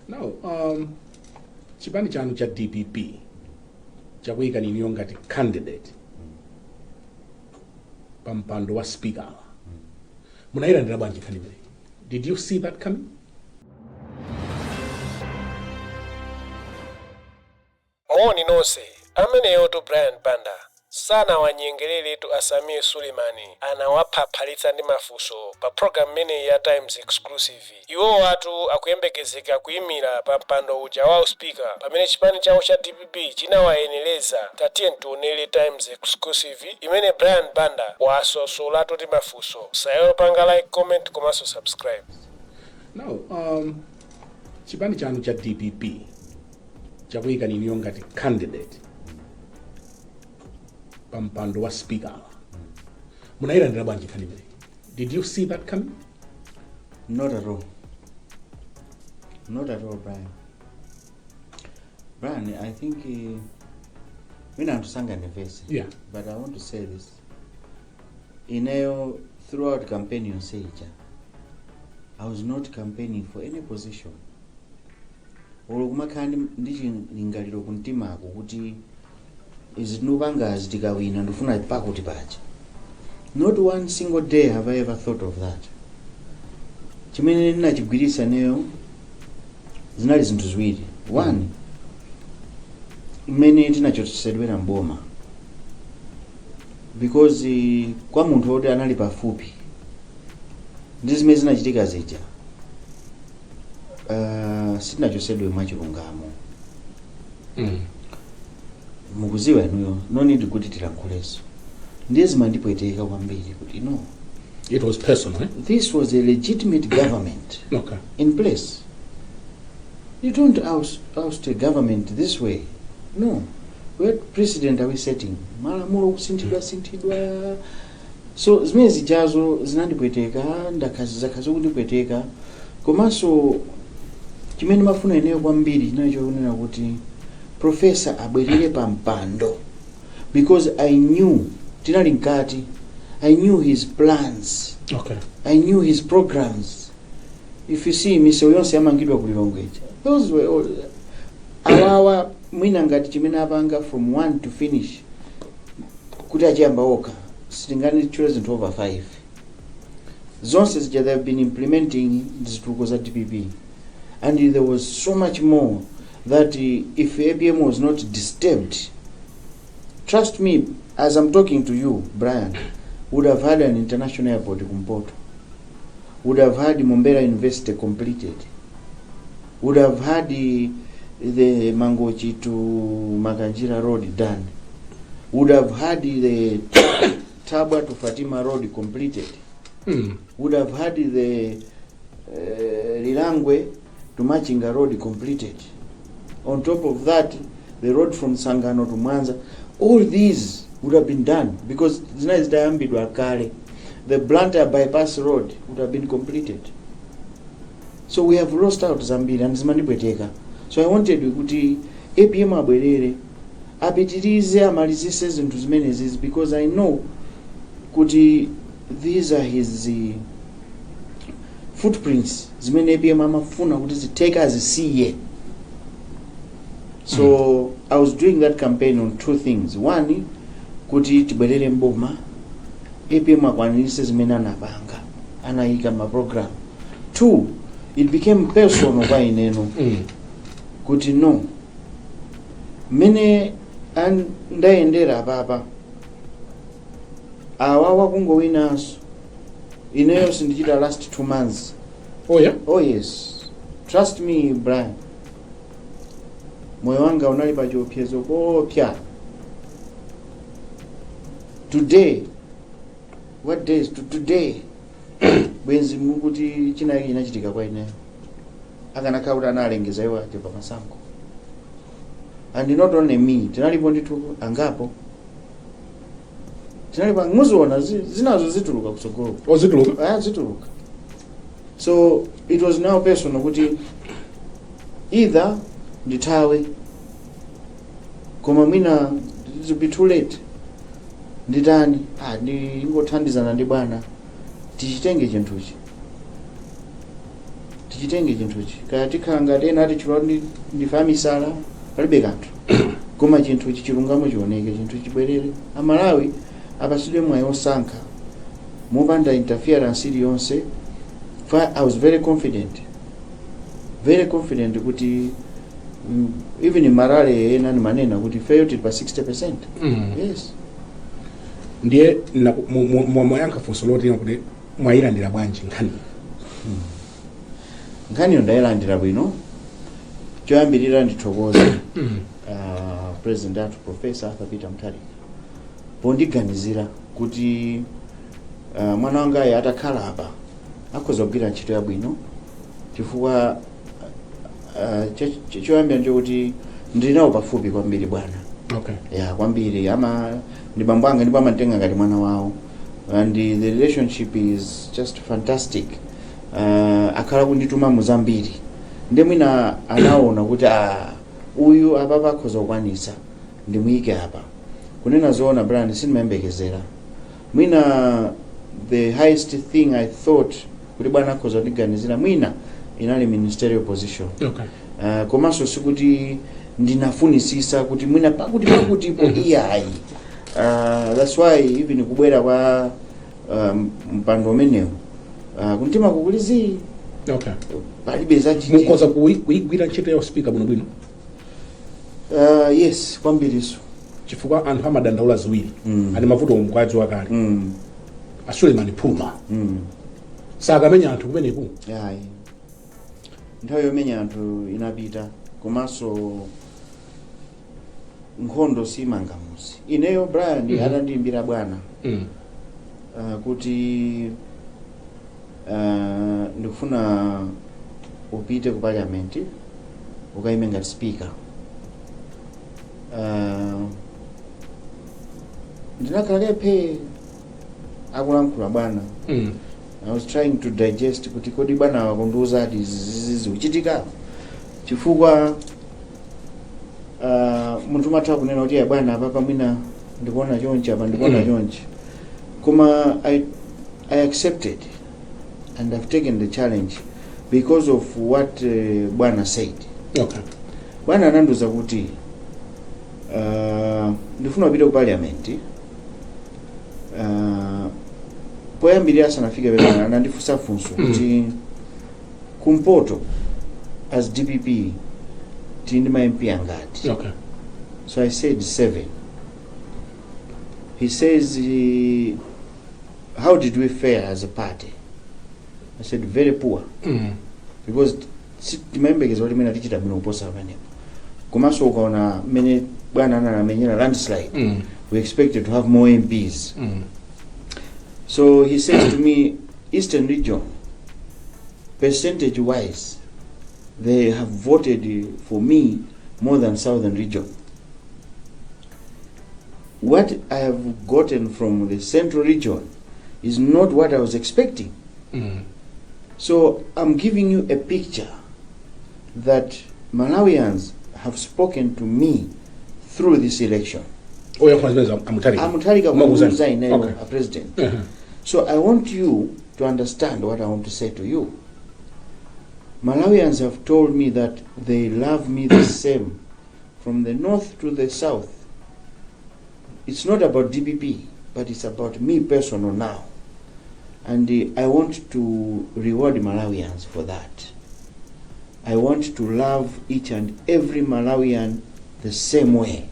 Now, chipani chanu cha DPP chakuyika niniyo ngati candidate pampando wa speaker. Munayilandira bwanji khalidwe? Did you see that coming? Moni nonse, amene to Brian Banda sana wanyengelele tu Asamie Sulemani anawaphapalitsa ndi mafunso pa program mene ya Times Exclusive. Iwo watu akuyembekezeka kuyimira pa mpando uja wa speaker pamene chipani chawo cha DPP chinawayeneleza. Tatiye tionere Times Exclusive imene Brian Banda wasosolatu ndi mafunso. Sayo panga like, comment komanso subscribe. Now, chipani chanu cha DPP chakuyika niniyo ngati candidate pampando wa speaker. Munayilandira bwanji khalidwe? Did you see that coming? Not at all. Not at all, Brian. Brian, I think we not sanga nevesi. Yeah. But I want to say this. Ineyo throughout campaign you say I was not campaigning for any position. Olokuma kandi ndichilingaliro kuntimako kuti izinubanga zitikawina ndifuna pakuti paja. Not one single day have I ever thought of that. Chimene ndinachigwirisa neyo zinali zinthu ziwiri. One, imene tinachosedwera mboma. Because kwa munthu oti anali pafupi ndi zimene zinachitika zija sitinachosedwe mwachilungamo. Mukuziwa inuyo, no need kuti tilankhuleso. Ndiye zimandipweteka kwambiri kuti no. It was personal, eh? This was a legitimate government in place. You don't oust a government this way. No. What precedent are we setting? Malamulo kusinthidwa. So zimene zijazo zinandipweteka, ndakazi kundipweteka. Komanso chimene mafuna ineyo kwambiri chinacho kunena kuti Professor abwerere pampando, because I knew tinali nkati, I knew his plans. I knew his programs. If you see mise yonse yamangidwa ku Lilongweja, those were all awawa mwina ngati chimene apanga from 1 to finish kuti achiyamba okha sitingani chosen over 5 zonse zija they have been implementing zituko za DPP, and there was so much more that if ABM was not disturbed, trust me, as I'm talking to you, Brian, would have had an international airport Kumpoto, would have had Mombera University completed, would have had the Mangochi to Makanjira Road done, would have had the Tabwa to Fatima Road completed, would have had the Lilangwe to Machinga Road completed. On top of that, the road from Sangano to Mwanza, all these would have been done because the Blantyre bypass road would have been completed. So we have lost out Zambia and Zimandipweteka. So I wanted to APM abwerere apitirize amalizise zinthu zimenezi because I know kuti these are his footprints zimene APM amafuna kuti ziteke azisiye. So I was doing that campaign on two things. One, kuti tibwerere mboma APM akwanilise zimene anapanga anayika ma program. Two, it became personal kwa ineno kuti no mene ndayendera papa awawa kungowinaso ineyo sindichita last 2 months. Oh yeah? Oh yes, trust me Brian, moyo wanga unali pa chiopsezo kopya. Today, what day is today? Bwenzi mukuti china chinachitika kwa ineyo akanakauta analengeza iwo ati pamasango. And not only me, tinalipo nditu angapo tinalipo muziona zinazo zituluka kusogolo. Oh, zituluka? Zituluka. So it was now personal kuti either ndithawe koma mwina it will be too late nditani ndingothandizana ndi bwana tichitenge chinthuchi tichitenge chinthuchi kaya tikhala ngati ena ati chilo ndifamisala palibe kanthu koma chinthuchi chilungamo chioneke, chinthu chibwerere. Amalawi apasidwe mwayi osankha mopanda interference iliyonse. I was very confident kuti even Marale ena manena kuti failed by 60%. Yes. Ndiye mwayankha funso loti kuti mwayilandira bwanji nkhani? Nkhani ndayilandira bwino. Choyambirira ndithokoze President athu Professor Arthur Peter Mutharika pondiganizira kuti mwana wangayo atakhala apa akhoza kugwira ntchito yabwino, chifukwa choyambira njokuti ndili nawo pafupi kwambiri bwana. Okay. Yeah, kwambiri ndi bambo anga ndipo amatenga ngati mwana wawo, and the relationship is just fantastic. Akhala kundituma muzambiri ndi mwina anaona kuti uyu apa akhoza kukwanisa ndimuyike apa. Kunena zoona brand sindimayembekezera. Mwina the highest thing I thought kuti bwana akhoza kundiganizira mwina inali ministerial position. Okay. Komanso sikuti ndinafunisisa kuti mwina pakuti po iyayi. That's why even kubwera kwa mpando umenewu kuntima kukulizi. Okay. Palibe zachi mukhoza kuyigwira ntchito ya speaker bwinobwino? Yes, kwambiriso. Chifukwa anthu amadandaula ziwiri. Ali mavuto omukwazi wakale. Suleiman Phuma. Sakamenya anthu kumeneku. Yayi. Nthawi yomenya anthu inapita, komanso nkhondo simangamuzi. Ineyo Brian atandiimbira bwana kuti ndikufuna upite ku Parliamenti ukayime ngati speaker. Ndinakalepe akulankhula bwana. I was trying to digest kuti kodi bwana wakundiuza ati zizi uchitika chifukwa munthu matha kunena kuti ya bwana apa mwina ndikuona chonchi apa ndikuona chonchi, koma I accepted and I've taken the challenge because of what bwana said. Okay. Bwana ananduza kuti ndifuna upite ku Parliamenti. Poyambirira sanafike bwana anandifunsa funso kuti kumpoto as DPP tindi ma MP angati. Okay. So I said 7. He says, how did we fare as a party? I said very poor. Because timembekeza kuti mena tichita bwino kuposa pamenepo. Komanso ukaona mene bwana anamenyera landslide. We expected to have more MPs. So he says to me, Eastern region, percentage wise, they have voted for me more than Southern region. What I have gotten from the Central region is not what I was expecting. So I'm giving you a picture that Malawians have spoken to me through this election. Amutharika Kubuza Inelo, a president. So I want you to understand what I want to say to you. Malawians have told me that they love me the same, from the north to the south. It's not about DPP, but it's about me personal now. And I want to reward Malawians for that. I want to love each and every Malawian the same way.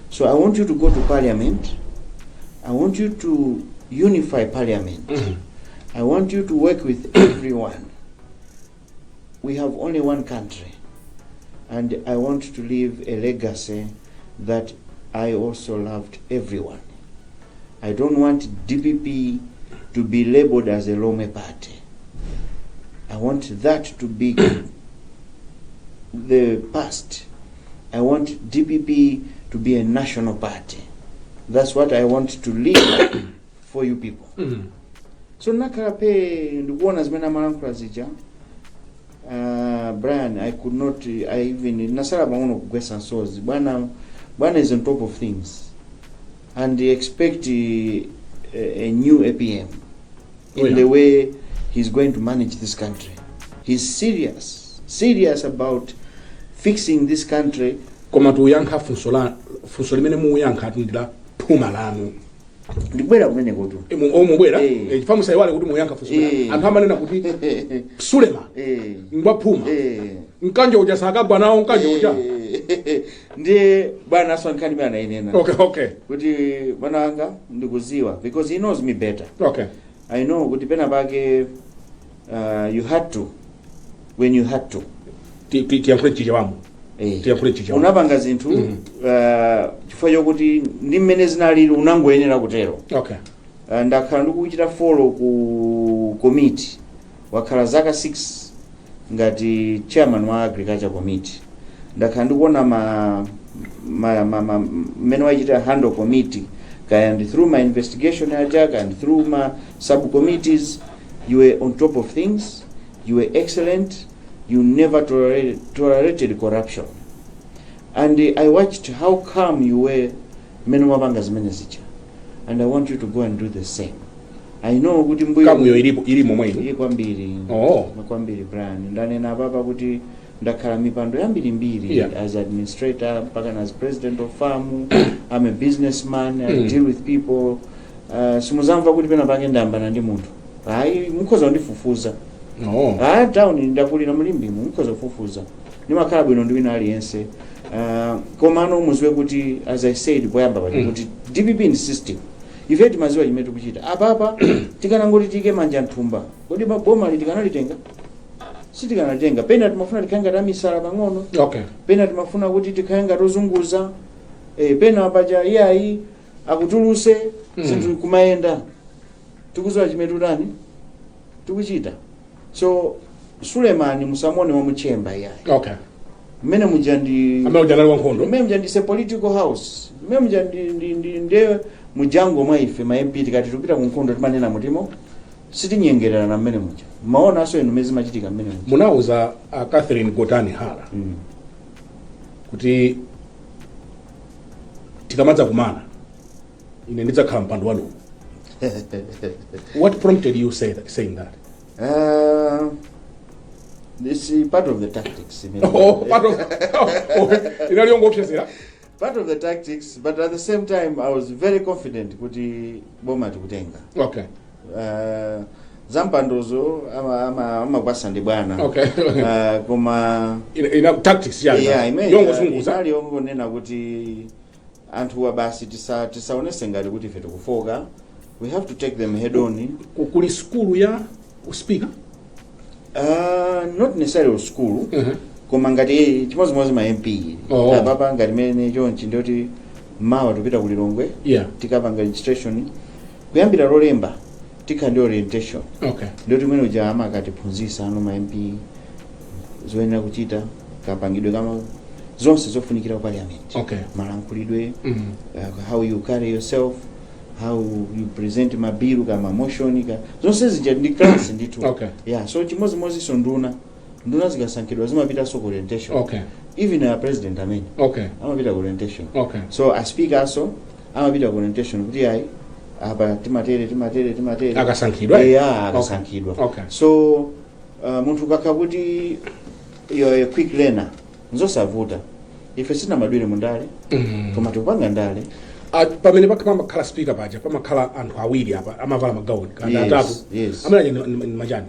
So I want you to go to Parliament. I want you to unify Parliament. I want you to work with everyone. We have only one country. And I want to leave a legacy that I also loved everyone. I don't want DPP to be labeled as a Lome party. I want that to be the past. I want DPP to be a national party. That's what I want to leave for you people. So nakarape ndikuona zimena malankhula zija. Brian, I could not, I even nasala bangono kugwesa nsozi. Bwana is on top of things, and they expect a new APM in the way he's going to manage this country. He's serious about fixing this country. Koma tuyankha funso limene muyankha atundira phuma lanu. Ndibwera kumene kutu. Omubwera chifamu saiwale kuti muyankha funso. Anthu amanena kuti Suleiman. Ngwa phuma. Nkanje uja sakagwa nawo nkanje uja. Ndiye bwana aswankhani bana inena. Okay. Kuti bwana wanga ndikuziwa because he knows me better. Okay. I know kuti pena pake you had to when you had to. Tiyankhule chichawamu. Tiyankhule chichawamu. Unapanga zinthu chifukwa chokuti ndi mmene zinalili unangoyenera kutero. Okay. Ndakhala ndikuchita follow ku committee wakhala zaka 6 ngati chairman wa agriculture committee. Ndakhala ndikuona mmene wachita handle committee and through my investigation and through my subcommittees you were on top of things, you were excellent, you never tolerated corruption. And I watched how calm you were and I want you to go and do the same. I know kuti mbuyo kamuyo ilipo mwenu ili kwambiri kwambiri Brian ndanena baba kuti ndakhala mipando yambiri as administrator mpaka as president of farm. I'm a businessman. I deal with people. Simuzamva kuti pena pake ndambana ndi munthu hayi mukhoza ndifufuza down ndakulira mulimbi mukhoza kufufuza ndimakhala bwino ndi wina aliyense. Komano muziwe kuti as I said poyamba kuti DPP ndi system ife timaziwa chimene tikuchita apapa tikanangoti tike manja nthumba kodi boma tikanalitenga sitikanalitenga pena timafuna tikhanga tamisala pang'ono pena timafuna kuti tikhanga tozunguza pena apaja iyayi akutuluse sinthu kumayenda tikuziwa chimene tutani tikuchita. So Suleiman musamone wa muchemba iyayi mmene mujandi mmene mujandi se political house mmene mujandi nde mujango mwa ife ma MP tikati tupita ku nkhondo timanena mutimo sitinyengerera na mmene muja maona aso enu mezi machitika mmene muja. Munauza Catherine Gotani Hala kuti tikamadza kumana ine ndidzakhala mpando wanu. What prompted you saying that? This is part of the tactics. Part of the tactics, but at the same time I was very confident kuti boma tikutenga. Okay. Zampandozo ama kwasande bwana. Okay. Koma ina tactics yongozunguza. Nali nena kuti anthu wa basi tisaonese ngati kuti ife tikufoka. We have to take them head on. Kuli school ya speaker? Not necessarily school. Koma ngati chimozimozi ma MP. Baba ngati mene chonchi ndoti mawa tupita kulilongwe. Tikapanga registration. Kuyambira lolemba tika ndi orientation. Ndoti mwene uja amakatiphunzisa ano ma MP zoyenera kuchita kapangidwe kama zonse zofunikira ku Parliament. Malankhulidwe, how you carry yourself, how you present mabiru kama motion zonse zija ndi class nditu. So chimozimozi so nduna zikasankhidwa zimapita so orientation. Even a president amene amapita orientation. So a speaker also amapita orientation kuti ayi apa timatere akasankhidwa akasankhidwa. So munthu kakha kuti you're a quick learner nzosavuta ife sina madwire mundale koma tikupanga ndale. Pamene pakhala speaker paja pamakhala anthu awiri apa amavala magauni kana atatu. Amene ni majani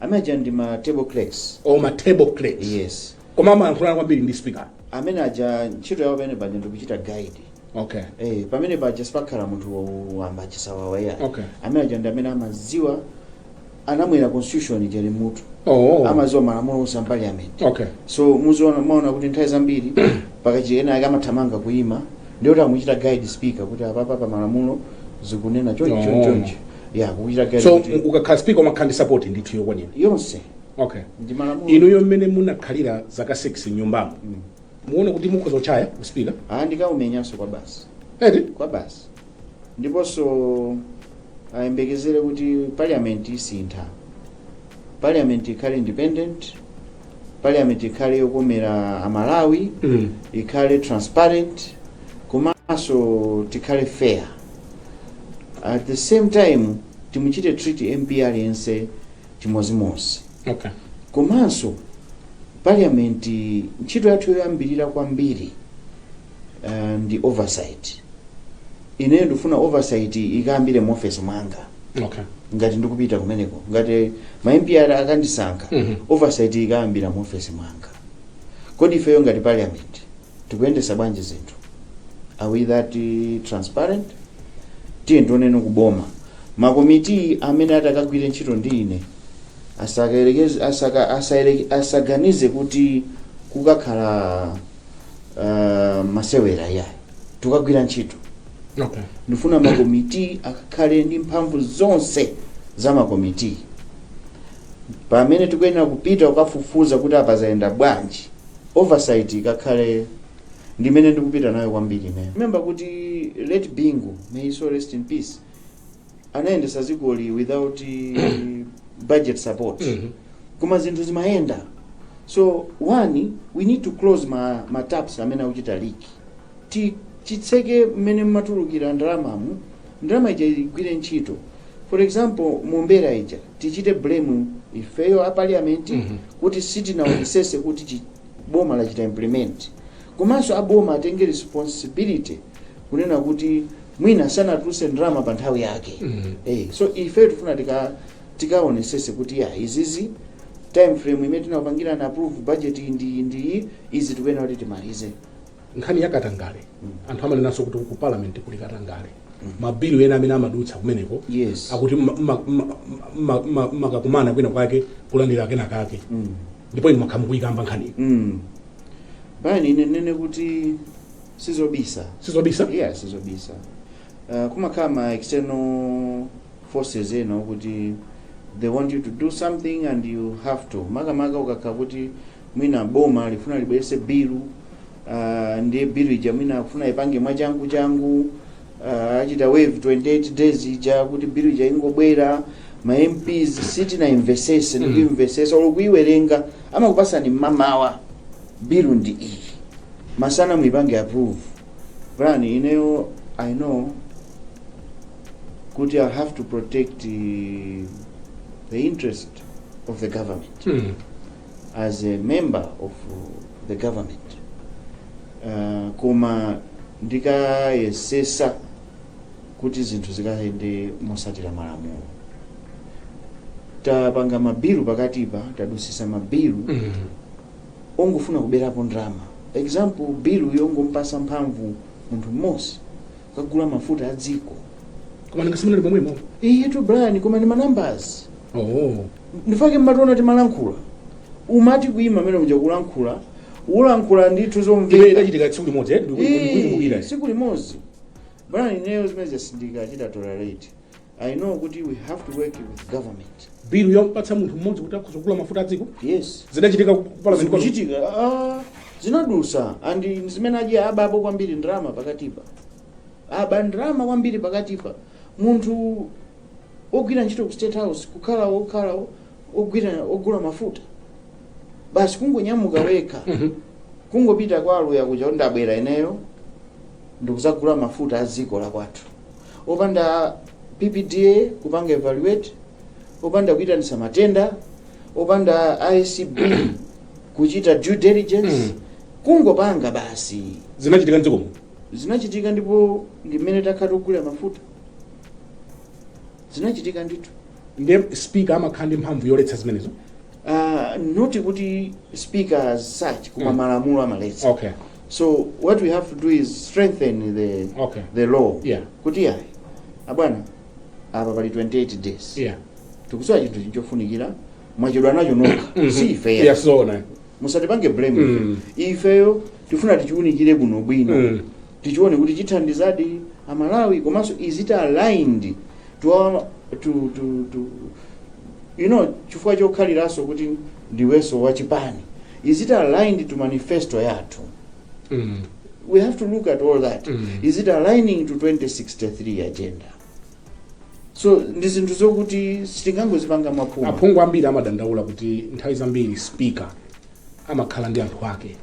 amaja ndi ma table clerks. Ma table clerks. Yes. Koma amayankhulana kwambiri ndi speaker. Amene aja ntchito yawo pamene paja ndikuchita guide. Pamene paja sipakhala munthu wamba chisawawa ya. Amene aja ndi amene amaziwa anamwera constitution jali mutu. Amaziwa malamulo onse a Parliament. So muziona kuti nthawi zambiri pakachi ena akamathamanga kuima ndiyo tamuchita guide speaker kuti apapa malamulo zikunena chonchi. Kuchita guide. So ukakhala speaker umakhala ndi support ndithu yokwanira yonse. Ndi malamulo. Inu mmene munakhalira zaka 6 nyumbamo. Muone kuti mukhoza kuchaya ku speaker? Ndikaumenyanso kwa basi. Kwa basi. Ndiponso ayembekezere kuti Parliament isintha. Parliament ikhale independent. Parliament ikhale yokomera amalawi. Ikhale transparent. Komanso tikhale fair. At the same time timuchite treat MP aliyense chimozimozi. komanso Parliament ntchito yathu yoyambirira kwambiri ndi oversight. Ine ndifuna oversight ikambire mu office mwanga. Okay. Ngati ndikupita kumeneko, ngati ma MP akandisankha, oversight ikambira mu office mwanga. Kodi ifeyo ngati Parliament tikuyendesa bwanji zinthu? Are we that transparent? Tiye ndionene kuboma. Makomiti amene atakagwire ntchito ndi ine asaganize kuti kukakhala masewera ya tukagwira ntchito. Okay. Ndifuna makomiti akakhale ndi mphamvu zonse za makomiti. Pamene tikuyenera kupita ukafufuza kuti apa zayenda bwanji, oversight ikakhale ndimene ndikupita nayo kwambiri ne. Remember kuti Late Bingu, may he so rest in peace, anayendesa Dzikoli without budget support. Koma zinthu zimayenda. So one, we need to close ma taps amene akuchita leak. Chitseke mmene matulukira ndalama ija igwire ntchito. For example, mumbera ija tichite blame ifeyo a Parliament kuti sitinaonesese kuti boma lachita implement. Komanso aboma atenge responsibility kunena kuti mwina sanatuluse ndalama pa nthawi yake. So ifeyo tufuna tikaonesese kuti izizi time frame imene tinapangira na approve budget ndi izi tikuyenera kuti timalize. Nkhani yakatangale anthu amanenaso kuti ku Parliament kuli katangale mabilu ena amene amadutsa kumeneko akuti makakumana kwina kwake kulandira kena kake ndipo inu makhamu kuyikamba nkhani bani nene kuti sizobisa sizobisa kumakhala ma external forces ena kuti they want you to do something and you have to makamaka ukakhala kuti mwina boma lifuna libwerese bilu ndiye bilu ija mwina kufuna ipange mwachangu achita wave 28 days ija kuti bilu ija ingobwera ma MPs sitina investese ndi investese olokuiwerenga amakupasani mmamawa bilu ndi iyi masana muipange approve brani ineyo I know kuti I have to protect the interest of the government as a member of the government. Koma ndikayesesa kuti zinthu zikayende mosatira malamulo. Tapanga mabilu pakatipa, tadusisa mabilu ongofuna kuberapo ndalama. Example, bilu yongompasa mphamvu munthu mmodzi kagula mafuta a Dziko. Koma ndingasimule pomwemo. To Brian, koma ndi numbers. Ndifake mmatona timalankhula. Umati kuima mene muja kulankhula. Ulankhula ndithu zomvera. Ile chitika tsiku limodzi ndikukumbukira. Tsiku limodzi. Brian ineyo zimene sindika chita tolerate. I know kuti we have to work with government. Bilu yompatsa munthu mmodzi kuti akuzogula mafuta a Dziko? Yes. Zidachitika ku Parliament kwa kuchitika. Zinadusa and zimene aje abapo kwambiri ndalama pakatipa. Aba ndalama kwambiri pakatipa. Munthu ogwira ntchito ku State House kukhala ogula mafuta. Basi kungonyamuka weka. Kungopita kwa aluya kuja ndabwera ineyo ndikuzagula mafuta a Dziko la kwathu. Opanda PPDA kupanga evaluate, opanda kuitanisa matenda, opanda ICB kuchita due diligence. Kungopanga basi. Zinachitika Dziko. Zinachitika ndipo ndimene takhala kugula mafuta. Zinachitika ndithu. Ndiye speaker amakhandi mphamvu yoletsa zimenezo. Not kuti speaker as such kuma malamulo amaletsa. Okay. So what we have to do is strengthen the law. Yeah. Kuti abwana apa pali 28 days. Yeah. Tikusowa chinthu chinchofunikira mwachedwa nacho nokha. Si fair. Yes, so na. Musatipange blame. Ifeyo tifuna tichiunikire kuno bwino. Tichione kuti chithandizadi amalawi komanso izita aligned to chifukwa chokhaliranso kuti ndiweso wachipani. Is it aligned to manifesto yathu? We have to look at all that. Is it aligning to 2063 agenda? So ndizinthu zokuti sitingangozipanga maphuma. Aphungu ambiri amadandaula kuti nthawi zambiri speaker amakhala ndi anthu ake.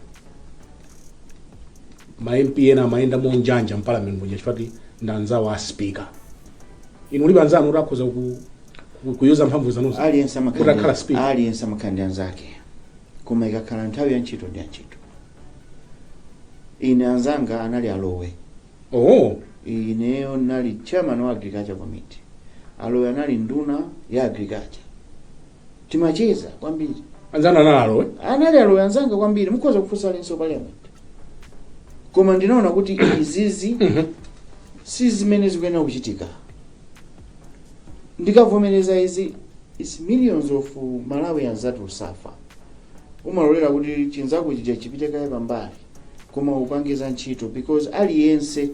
Ma MP ena amaenda monjanja mu Parliament chifukwa ndanzawo a speaker. Inu liba nzanu rakhoza kuyuza mphamvu zanuzo aliyense Utakhala speaker. aliyense amakhandi anzake koma ikakhala nthawi ya ntchito ndi ntchito. Ine anzanga anali alowe. Ineyo nali chairman wa agriculture committee. Alowe anali nduna ya agriculture. Timacheza kwambiri. Anzana analowe? Anali alowe anzanga kwambiri mukhoza kufunsa alinso Parliament. Koma ndinaona kuti izizi si zimene zikuyenera kuchitika. Ndikavomereza izi is millions of Malawians that will suffer. Umalolera kuti chinzako chija chipite kaye pambali koma upangiza ntchito because aliyense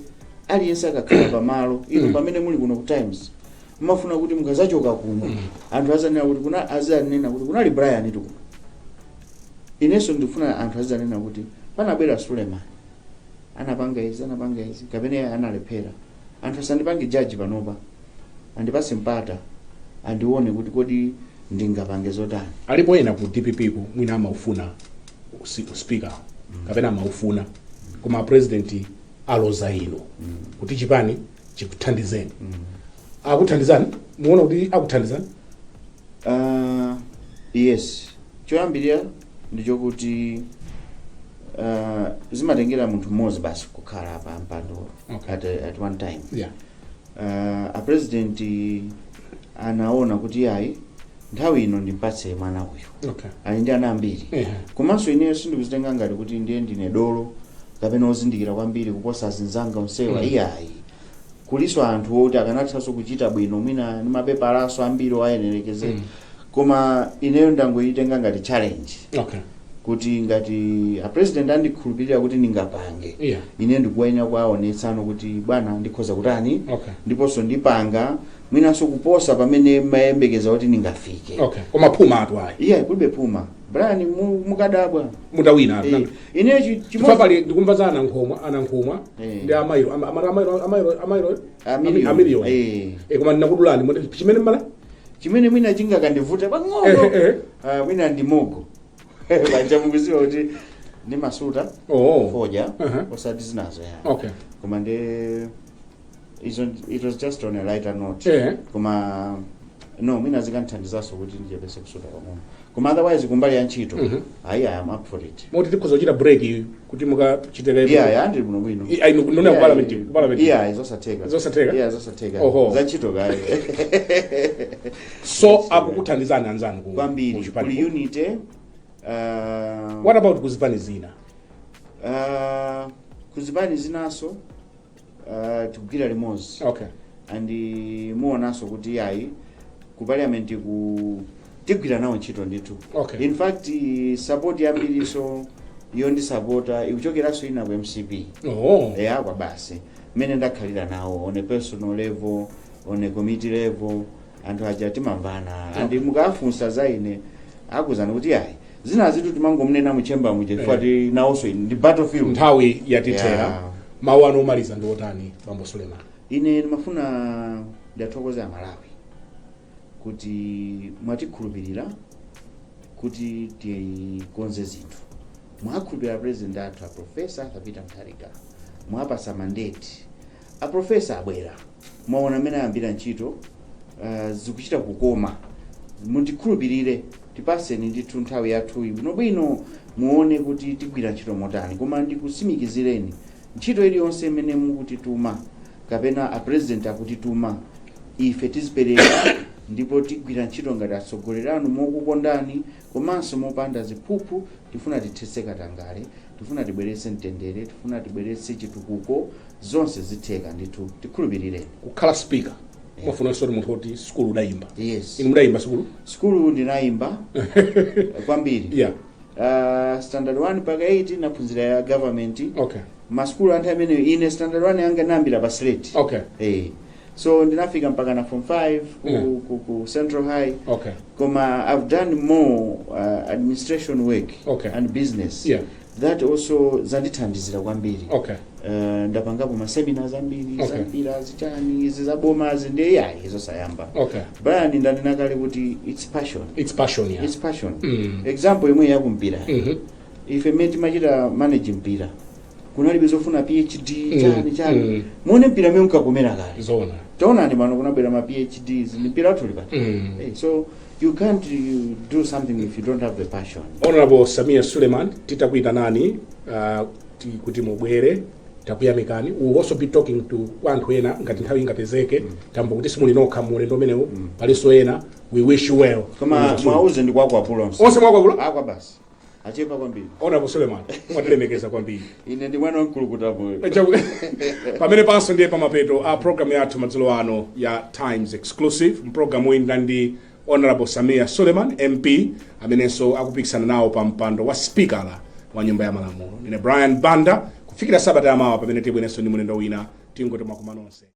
akakhala pamalo ino pamene muli kuno ku Times mafuna kuti mukazachoka kuno anthu azanena kuti kunali Brian tu kuno. Inenso ndifuna anthu azanena kuti panabwera Suleiman anapanga izi kapena analephera. Anthu asandipange judge panopa andipase mpata andione kuti kodi ndingapange zotani. Alipo ena ku DPP mwina amaufuna speaker kapena amaufuna koma president aloza ino kuti chipani chikuthandizeni. Akuthandizani? Muona kuti akuthandizani? Yes. Choyambirira ndichokuti zimatengera munthu mmodzi basi kukhala apa mpando at one time. Yeah. A president anaona kuti yayi nthawi ino ndimpatse mwana uyu. Ali ndi ana ambiri. Komanso ineyo sindikuzitenga ngati kuti ndiye ndine dolo kapena ozindikira kwambiri kuposa zinzanga onsewa. Iyayi kuliso anthu oti akanathanso kuchita bwino mwina ndi mapepalaso ambiri ayenerekeze. Koma ineyo ndangoyitenga ngati challenge. Kuti ngati a president andikhulupirira kuti ningapange ine ndikuwaina kwaonetsano kuti bwana ndikhoza kutani ndiponso ndipanga mwinanso kuposa pamene mayembekeza kuti ningafike. Koma phuma atu ayi. Kulibe phuma. Brian mukadabwa mutawina ineyo chimopali ndikumva anankhumwa ndi amairo amilion. Koma ndinakudulani chimene mbala chimene mwina chingakandivuta pang'ono mwina ndimogo. Banja mukuziwa kuti ni masuta foja osati zinazo ya. Koma it was just on a lighter note. Koma no mwina zikanthandizaso kuti ndijepese kusuta pang'ono. Koma otherwise kumbali ya ntchito I am up for it. Moti tikhoza kuchita break kuti mukachiteka ipo. Ndi bwino bwino. None ku Parliament. Zosateka. Zosateka. Za ntchito gayi. So akukuthandizana anzanu kwambiri kuli unity. What about kuzipani zina? Kuzipani zinaso tikugwira limodzi. And muonaso kuti yayi ku Parliament tigwira nawo ntchito ndithu. In fact support yambiri so yondi supporta ikuchokeraso ina ku MCP. Kwa basi mene ndakhalira nawo on a personal level, on a committee level anthu aja timamvana and mukafunsa za ine akuzana kuti yayi zina zitu timangomnena muchemba muje fati nawonso ndi battlefield. Nthawi yatithera mawu anomaliza ndi otani Bambo Suleiman? Ine ndimafuna ndathokoza Malawi kuti mwatikhulupirira kuti tikonze zinthu. Mwakhulupirira president athu a Professor Peter Mutharika mwapasa mandate a professor abwera mwaona amene ayambira ntchito zikuchita kukoma. Mutikhulupirire tipaseni ndithu nthawi yathu bwinobwino muone kuti tigwira ntchito motani. Koma ndikusimikizireni ntchito iliyonse imene mukutituma kapena a president akutituma ife tizipereka ndipo tigwira ntchito ngati atsogoleri anu mokukondani komanso mopanda ziphuphu. Tifuna tithetse katangale, tifuna tibweretse mtendere, tifuna tibweretse chitukuko, zonse zitheka ndithu tikhulupirireni. Kukhala speaker mwafuna sori munthu oti skulu udayimba. Inu mudayimba skulu ndinayimba kwambiri. Standard 1 mpaka 8 naphunzira ya government. Maskulu anthu amene ine standard 1 yanga nambira pa slate. So ndinafika mpaka na form 5 ku Central High. Koma I've done more administration work and business. That also zandithandizira kwambiri. Ndapangapo ma seminars ambiri zambira zichani izi zaboma zinde yayi izo sayamba. Brian ndanena kale kuti it's passion. It's passion. Example imwe yakumpira. Ife meti machita manage mpira kunali bizofuna PhD chani muone mpira mwe unkakomera kale. taonani pano kunabwera ma PhDs ndipira tulika. So you can't do something if you don't have the passion. Honorable Samia Suleiman, titakuita nani kuti mubwere takuyamikani. We will also be talking to wanthu ena ngati nthawi ingapezeke tambo kuti simulinoka mulendo umenewu paliso ena. We wish you well. Koma mwauze ndi kwako apulo onse. Onse mwako apulo? Akwa basi. Achepa kwambiri. Honorable Suleiman, mwatilemekeza kwambiri. Ine ndi mwana wankulu kutapo. Pamene panso ndiye pamapeto a program yathu madzulo ano ya Times Exclusive. Program wina ndi Honorable Samia Suleiman MP amenenso akupikisana nawo pa mpando wa speaker wa nyumba ya malamulo. Ndine Brian Banda kufikira sabata yamawa pamene tibwerenso ndi mulendo wina tingoti mwakumanonse.